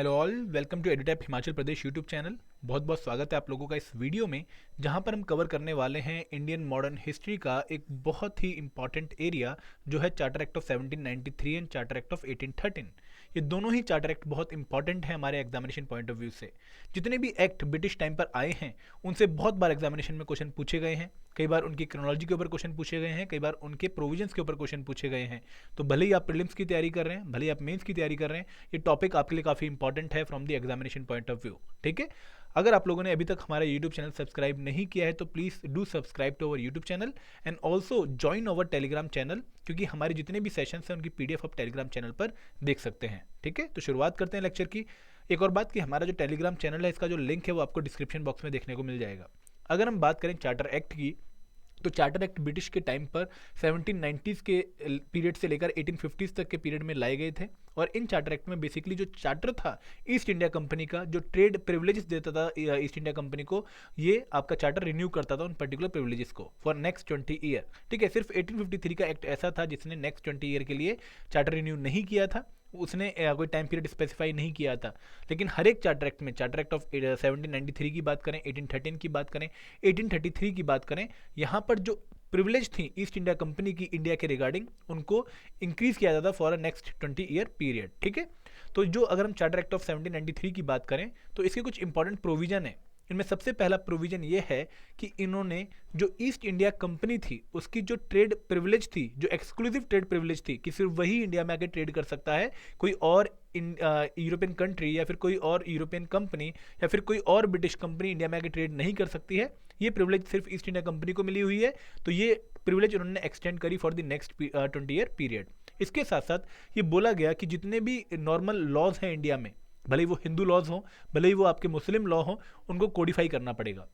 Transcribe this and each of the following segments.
Hello all, welcome to Edutap Himachal Pradesh YouTube channel. बहुत बहुत स्वागत है आप लोगों का इस वीडियो में, जहां पर हम कवर करने वाले हैं इंडियन मॉडर्न हिस्ट्री का एक बहुत ही इंपॉर्टेंट एरिया जो है charter act of 1793 and charter act of 1813। ये दोनों ही चार्टर एक्ट बहुत इंपॉर्टेंट है हमारे एग्जामिनेशन पॉइंट ऑफ व्यू से। जितने भी एक्ट ब्रिटिश टाइम पर आए हैं उनसे बहुत बार एग्जामिनेशन में क्वेश्चन पूछे गए हैं। कई बार उनकी क्रोनोलॉजी के ऊपर क्वेश्चन पूछे गए हैं, कई बार उनके प्रोविजंस के ऊपर क्वेश्चन पूछे गए हैं। तो भले ही आप प्रीलिम्स की तैयारी कर रहे हैं, भले ही आप मेंस की तैयारी कर रहे हैं, ये टॉपिक आपके लिए काफ़ी इंपॉर्टेंट है from the examination point of view. ठीक है, अगर आप लोगों ने अभी तक हमारा यूट्यूब चैनल सब्सक्राइब नहीं किया है तो please do subscribe to our YouTube channel and also join our Telegram channel, क्योंकि हमारे जितने भी सेशंस हैं उनकी पीडीएफ आप टेलीग्राम चैनल पर देख सकते हैं। ठीक है, तो शुरुआत करते हैं लेक्चर की। एक और बात कि हमारा जो टेलीग्राम चैनल है इसका जो लिंक है वो आपको डिस्क्रिप्शन बॉक्स में देखने को मिल जाएगा। अगर हम बात करें चार्टर एक्ट की, तो चार्टर एक्ट ब्रिटिश के टाइम पर 1790s के पीरियड से लेकर 1850s तक के पीरियड में लाए गए थे। और इन चार्टर एक्ट में बेसिकली जो चार्टर था ईस्ट इंडिया कंपनी का, जो ट्रेड प्रिविलेजेस देता था ईस्ट इंडिया कंपनी को, ये आपका चार्टर रिन्यू करता था उन पर्टिकुलर प्रिविलेजेस को फॉर नेक्स्ट 20 ईयर। ठीक है, सिर्फ 1853 का एक्ट ऐसा था जिसने नेक्स्ट 20 ईयर के लिए चार्टर रिन्यू नहीं किया था, उसने कोई टाइम पीरियड स्पेसिफाई नहीं किया था। लेकिन हर एक चार्टर एक्ट में, चार्टर एक्ट ऑफ 1793 की बात करें, 1813 की बात करें, 1833 की बात करें, यहाँ पर जो प्रिविलेज थी ईस्ट इंडिया कंपनी की इंडिया के रिगार्डिंग, उनको इंक्रीज किया जाता for a next 20 year period. ठीक है, तो जो अगर हम चार्टर एक्ट ऑफ 1793 की बात करें तो इसके कुछ इंपॉर्टेंट प्रोविजन है। इनमें सबसे पहला प्रोविजन ये है कि इन्होंने जो ईस्ट इंडिया कंपनी थी उसकी जो ट्रेड प्रिविलेज थी, जो एक्सक्लूसिव ट्रेड प्रिविलेज थी कि सिर्फ वही इंडिया में आके ट्रेड कर सकता है, कोई और यूरोपियन कंट्री या फिर कोई और यूरोपियन कंपनी या फिर कोई और ब्रिटिश कंपनी इंडिया में आके ट्रेड नहीं कर सकती है। ये प्रिविलेज सिर्फ ईस्ट इंडिया कंपनी को मिली हुई है, तो ये प्रिविलेज उन्होंने एक्सटेंड करी for the next 20 year period. इसके साथ साथ ये बोला गया कि जितने भी नॉर्मल लॉज हैं इंडिया में, भले ही वो हिंदू लॉज हों, भले ही वो आपके मुस्लिम लॉ हों, उनको कोडिफाई करना पड़ेगा।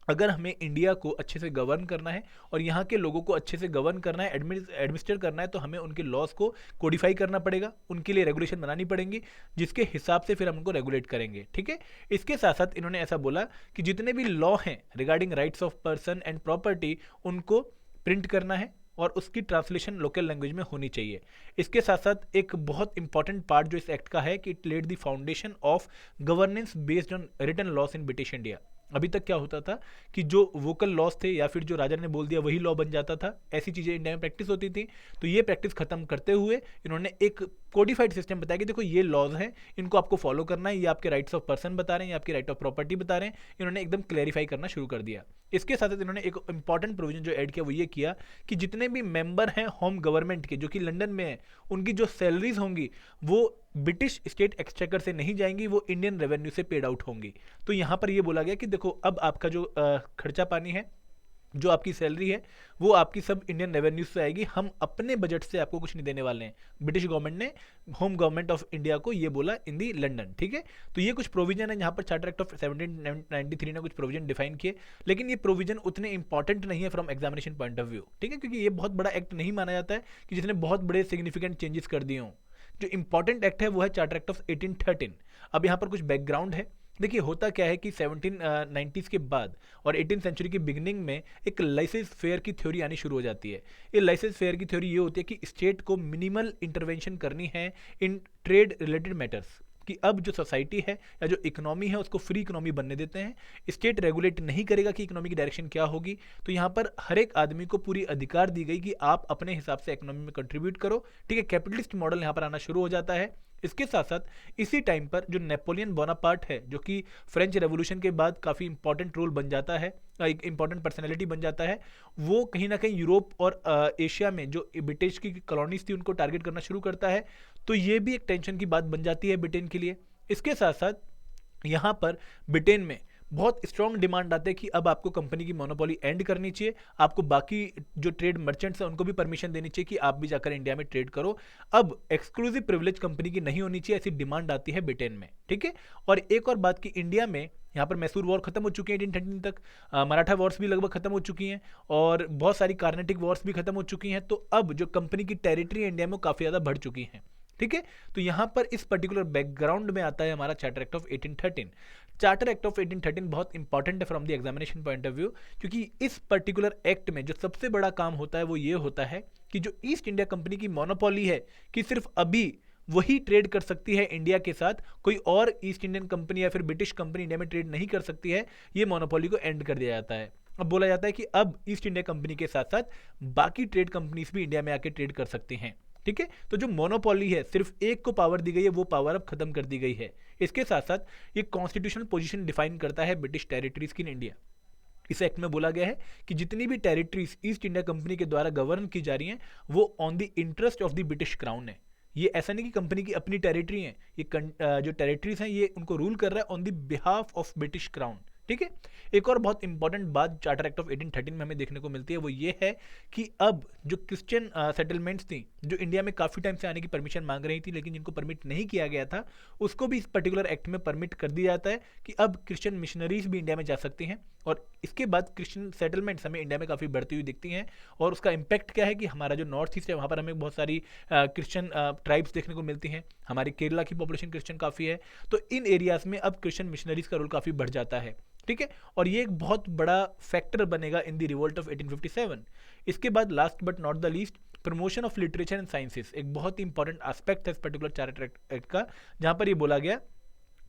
अगर हमें इंडिया को अच्छे से गवर्न करना है और यहाँ के लोगों को अच्छे से गवर्न करना है, एडमिनिस्ट्रेट करना है, तो हमें उनके लॉज को कोडिफाई करना पड़ेगा, उनके लिए रेगुलेशन बनानी पड़ेंगी, जिसके हिसाब से फिर हम उनको रेगुलेट करेंगे। ठीक है, इसके साथ साथ इन्होंने ऐसा बोला कि जितने भी लॉ हैं regarding rights of person and property, उनको प्रिंट करना है और उसकी ट्रांसलेशन लोकल लैंग्वेज में होनी चाहिए। इसके साथ साथ एक बहुत इंपॉर्टेंट पार्ट जो इस एक्ट का है कि it led the foundation of governance based on written laws in British India. अभी तक क्या होता था कि जो वोकल लॉस थे या फिर जो राजा ने बोल दिया वही लॉ बन जाता था, ऐसी चीज़ें इंडिया में प्रैक्टिस होती थी। तो ये प्रैक्टिस खत्म करते हुए इन्होंने एक कोडिफाइड सिस्टम बताया कि देखो ये लॉज हैं, इनको आपको फॉलो करना है, ये आपके राइट्स ऑफ पर्सन बता रहे हैं, ये आपके राइट ऑफ प्रॉपर्टी बता रहे हैं। इन्होंने एकदम क्लैरिफाई करना शुरू कर दिया। इसके साथ साथ इन्होंने एक इंपॉर्टेंट प्रोविजन जो ऐड किया वो ये किया कि जितने भी मेंबर हैं होम गवर्नमेंट के जो कि लंदन में हैं, उनकी जो सैलरीज होंगी वो ब्रिटिश स्टेट एक्सचेकर से नहीं जाएंगी, वो इंडियन रेवेन्यू से पेड आउट होंगी। तो यहाँ पर ये बोला गया कि देखो अब आपका जो खर्चा पानी है, जो आपकी सैलरी है, वो आपकी सब इंडियन रेवेन्यू से आएगी, हम अपने बजट से आपको कुछ नहीं देने वाले हैं। ब्रिटिश गवर्नमेंट ने होम गवर्नमेंट ऑफ इंडिया को ये बोला इन दी लंदन। ठीक है, तो ये कुछ प्रोविजन है यहाँ पर चार्टर एक्ट ऑफ 1793 ने कुछ प्रोविजन डिफाइन किए, लेकिन ये प्रोविजन उतने इंपॉर्टेंट नहीं है from examination point of view. ठीक है, क्योंकि ये बहुत बड़ा एक्ट नहीं माना जाता है कि जिसने बहुत बड़े सिग्निफिकेंट चेंजेस कर दिए हों। जो इंपॉर्टेंट एक्ट है वो है चार्टर एक्ट ऑफ 1813। अब यहाँ पर कुछ बैकग्राउंड है। देखिए होता क्या है कि 1790s के बाद और 18th सेंचुरी की बिगिनिंग में एक लाइसेंस फेयर की थ्योरी आनी शुरू हो जाती है। ये लाइसेंस फेयर की थ्योरी ये होती है कि स्टेट को मिनिमल इंटरवेंशन करनी है इन ट्रेड रिलेटेड मैटर्स, कि अब जो सोसाइटी है या जो इकोनॉमी है उसको फ्री इकोनॉमी बनने देते हैं, स्टेट रेगुलेट नहीं करेगा कि इकोनॉमी की डायरेक्शन क्या होगी। तो यहाँ पर हर एक आदमी को पूरी अधिकार दी गई कि आप अपने हिसाब से इकोनॉमी में कंट्रीब्यूट करो। ठीक है, कैपिटलिस्ट मॉडल यहाँ पर आना शुरू हो जाता है। इसके साथ साथ इसी टाइम पर जो नेपोलियन बोनापार्ट है, जो कि फ्रेंच रेवोल्यूशन के बाद काफ़ी इंपॉर्टेंट रोल बन जाता है, एक इंपॉर्टेंट पर्सनैलिटी बन जाता है, वो कहीं ना कहीं यूरोप और एशिया में जो ब्रिटिश की कॉलोनीज थी उनको टारगेट करना शुरू करता है। तो ये भी एक टेंशन की बात बन जाती है ब्रिटेन के लिए। इसके साथ साथ यहाँ पर ब्रिटेन में बहुत स्ट्रॉन्ग डिमांड आते हैं कि अब आपको कंपनी की मोनोपोली एंड करनी चाहिए, आपको बाकी जो ट्रेड मर्चेंट्स हैं उनको भी परमिशन देनी चाहिए कि आप भी जाकर इंडिया में ट्रेड करो, अब एक्सक्लूसिव प्रिविलेज कंपनी की नहीं होनी चाहिए, ऐसी डिमांड आती है ब्रिटेन में। ठीक है, और एक और बात कि इंडिया में यहाँ पर मैसूर वॉर खत्म हो चुकी है 1813 तक, मराठा वॉर्स भी लगभग खत्म हो चुकी हैं और बहुत सारी कार्नेटिक वॉर्स भी खत्म हो चुकी हैं। तो अब जो कंपनी की टेरिटरी इंडिया में काफ़ी ज़्यादा बढ़ चुकी हैं। ठीक है, तो यहाँ पर इस पर्टिकुलर बैकग्राउंड में आता है हमारा charter act of 1813। Charter act of 1813 बहुत इंपॉर्टेंट है from the examination point of view, क्योंकि इस पर्टिकुलर एक्ट में जो सबसे बड़ा काम होता है वो ये होता है कि जो ईस्ट इंडिया कंपनी की मोनोपोली है कि सिर्फ अभी वही ट्रेड कर सकती है इंडिया के साथ, कोई और ईस्ट इंडियन कंपनी या फिर ब्रिटिश कंपनी इंडिया में ट्रेड नहीं कर सकती है। ये मोनोपोली को एंड कर दिया जाता है। अब बोला जाता है कि अब ईस्ट इंडिया कंपनी के साथ साथ बाकी ट्रेड कंपनीज भी इंडिया में आके ट्रेड कर सकते हैं। ठीक है, तो जो मोनोपोली है, सिर्फ एक को पावर दी गई है, वो पावर अब खत्म कर दी गई है। इसके साथ साथ ये कॉन्स्टिट्यूशनल पोजीशन डिफाइन करता है ब्रिटिश टेरिटरीज की इन इंडिया। इस एक्ट में बोला गया है कि जितनी भी टेरिटरीज ईस्ट इंडिया कंपनी के द्वारा गवर्न की जा रही हैं, वो on the interest of the British crown है। ये ऐसा नहीं कि कंपनी की अपनी टेरिटरी है, ये जो टेरिटरीज हैं ये उनको रूल कर रहा है on the behalf of British crown. ठीक है, एक और बहुत इंपॉर्टेंट बात चार्टर एक्ट ऑफ 1813 में हमें देखने को मिलती है, वो ये है कि अब जो क्रिश्चियन सेटलमेंट्स थी, जो इंडिया में काफ़ी टाइम से आने की परमिशन मांग रही थी लेकिन जिनको परमिट नहीं किया गया था, उसको भी इस पर्टिकुलर एक्ट में परमिट कर दिया जाता है कि अब क्रिश्चियन मिशनरीज भी इंडिया में जा सकती हैं। और इसके बाद क्रिश्चियन सेटलमेंट्स हमें इंडिया में काफ़ी बढ़ती हुई दिखती हैं। और उसका इम्पैक्ट क्या है कि हमारा जो नॉर्थ ईस्ट है वहाँ पर हमें बहुत सारी क्रिश्चियन ट्राइब्स देखने को मिलती हैं। हमारी केरला की पॉपुलेशन क्रिश्चियन काफ़ी है, तो इन एरियाज में अब क्रिश्चियन मिशनरीज का रोल काफ़ी बढ़ जाता है। ठीक है, और ये एक बहुत बड़ा फैक्टर बनेगा इन द रिवोल्ट ऑफ 1857। इसके बाद last but not the least, promotion of literature and sciences एक बहुत ही इंपॉर्टेंट एस्पेक्ट है इस पर्टिकुलर चार्टर एक्ट का, जहां पर ये बोला गया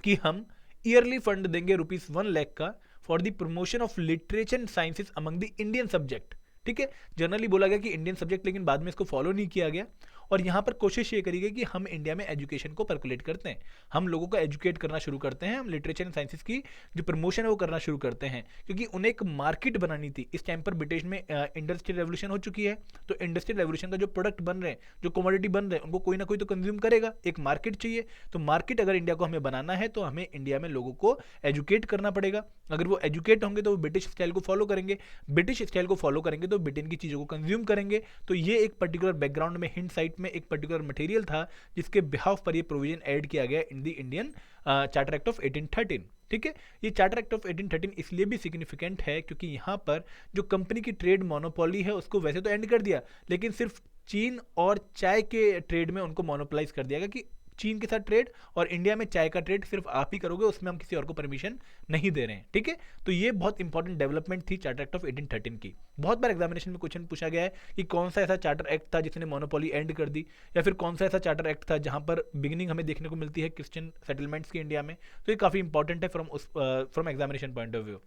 कि हम ईयरली फंड देंगे ₹1 लाख का for the promotion of literature and sciences among the Indian subject. ठीक है, जनरली बोला गया कि इंडियन सब्जेक्ट, लेकिन बाद में इसको फॉलो नहीं किया गया। और यहाँ पर कोशिश ये करी गई कि हम इंडिया में एजुकेशन को पर्कुलेट करते हैं, हम लोगों को एजुकेट करना शुरू करते हैं, हम लिटरेचर एंड साइंसेस की जो प्रमोशन है वो करना शुरू करते हैं, क्योंकि उन्हें एक मार्केट बनानी थी। इस टाइम पर ब्रिटिश में इंडस्ट्रियल रेवोल्यूशन हो चुकी है, तो इंडस्ट्रियल रेवोल्यूशन का जो प्रोडक्ट बन रहे हैं, जो कमोडिटी बन रहे हैं, उनको कोई ना कोई तो कंज्यूम करेगा, एक मार्केट चाहिए। तो मार्केट अगर इंडिया को हमें बनाना है तो हमें इंडिया में लोगों को एजुकेट करना पड़ेगा। अगर वो एजुकेट होंगे तो वो ब्रिटिश स्टाइल को फॉलो करेंगे, ब्रिटिश स्टाइल को फॉलो करेंगे तो ब्रिटेन की चीज़ों को कंज्यूम करेंगे। तो ये एक पर्टिकुलर बैकग्राउंड में हिंट साइट में एक पर्टिकुलर मटेरियल था जिसके बिहाफ पर ये प्रोविजन ऐड किया गया in the Indian charter act of 1813। ठीक है, ये चार्टर एक्ट ऑफ 1813 इसलिए भी सिग्निफिकेंट है क्योंकि यहाँ पर जो कंपनी की ट्रेड मोनोपोली है उसको वैसे तो एंड कर दिया, लेकिन सिर्फ चीन और चाय के ट्रेड में उनको मोनोपोलाइज कर दिया गया कि चीन के साथ ट्रेड और इंडिया में चाय का ट्रेड सिर्फ आप ही करोगे, उसमें हम किसी और को परमिशन नहीं दे रहे हैं। ठीक है, तो ये बहुत इंपॉर्टेंट डेवलपमेंट थी चार्टर एक्ट ऑफ 1813 की। बहुत बार एग्जामिनेशन में क्वेश्चन पूछा गया है कि कौन सा ऐसा चार्टर एक्ट था जिसने मोनोपोली एंड कर दी, या फिर कौन सा ऐसा चार्टर एक्ट था जहां पर बिगिनिंग हमें देखने को मिलती है क्रिश्चियन सेटलमेंट्स की इंडिया में। तो ये काफ़ी इंपॉर्टेंट है from examination point of view.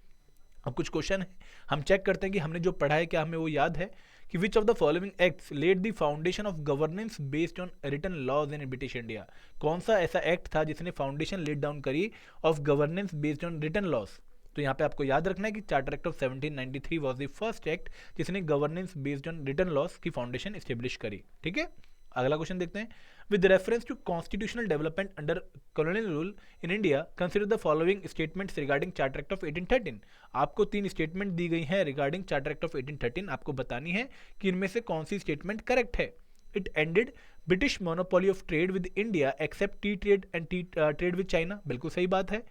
अब कुछ क्वेश्चन है, हम चेक करते हैं कि हमने जो पढ़ा है क्या हमें वो याद है। कि which of the following acts led the foundation of governance based on written laws in British India. कौन सा ऐसा एक्ट था जिसने फाउंडेशन लेड डाउन करी of governance based on written laws. तो यहाँ पे आपको याद रखना है कि Charter act of 1793 was the first act जिसने governance based on written laws की फाउंडेशन एस्टेब्लिश करी। ठीक है, अगला क्वेश्चन देखते हैं। With reference to constitutional development under colonial rule in India consider the following statements regarding charter act of 1813। आपको 3 statement दी गई हैं रिगार्डिंग चार्टर एक्ट ऑफ 1813, आपको बतानी है कि इनमें से कौन सी स्टेटमेंट करेक्ट है। It ended British monopoly of trade with India accept T trade and T trade with China, बिल्कुल सही बात है।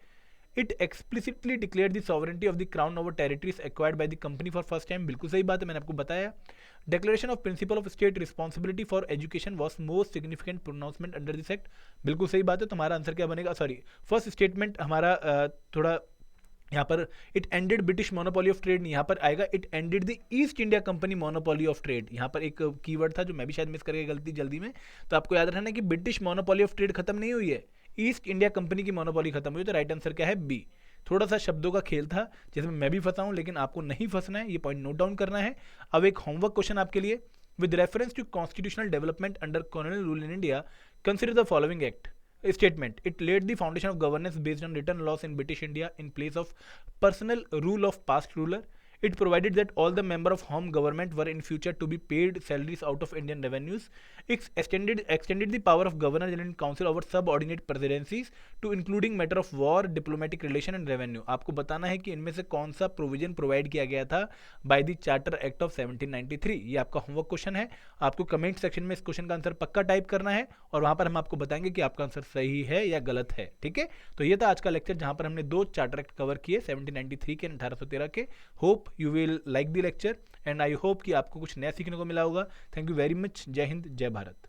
It explicitly declare the sovereignty of the crown over territories acquired by the company for first time, बिल्कुल सही बात है, मैंने आपको बताया। Declaration of Principle of State Responsibility for Education was most significant pronouncement under this act, बिल्कुल सही बात है। तो हमारा आंसर क्या बनेगा, सॉरी फर्स्ट स्टेटमेंट हमारा थोड़ा यहाँ पर it ended British monopoly of trade, यहाँ पर आएगा it ended the east India company monopoly of trade. यहाँ पर एक कीवर्ड था जो मैं भी शायद मिस कर गया गलती जल्दी में, तो आपको याद रखना है कि ब्रिटिश मोनोपोली ऑफ ट्रेड खत्म नहीं हुई है, ईस्ट इंडिया कंपनी की मोनोपोली खत्म हुई। तो राइट आंसर क्या है, बी। थोड़ा सा शब्दों का खेल था जिसमें मैं भी फंसा हूं, लेकिन आपको नहीं फंसना है, ये पॉइंट नोट डाउन करना है। अब एक होमवर्क क्वेश्चन आपके लिए। With reference to constitutional development under colonial rule in India consider the following act statement. It laid the foundation of governance based on written laws in British India in place of personal rule of past ruler. It provided that all the member of home government were in future to be paid salaries out of Indian revenues. It extended the power of Governor General and Council over subordinate presidencies to including matter of war, diplomatic relation and revenue. आपको बताना है कि इनमें से कौन सा provision provide किया गया था by the charter act of 1793। ये आपका होमवर्क क्वेश्चन है, आपको कमेंट सेक्शन में इस क्वेश्चन का आंसर पक्का टाइप करना है और वहां पर हम आपको बताएंगे कि आपका आंसर सही है या गलत है। ठीक है, तो ये था आज का लेक्चर जहां पर हमने 2 चार्टर एक्ट कवर किए 1793 के 1813 के। Hope you will like the lecture and I hope कि आपको कुछ नया सीखने को मिला होगा। Thank you very much. जय हिंद, जय भारत।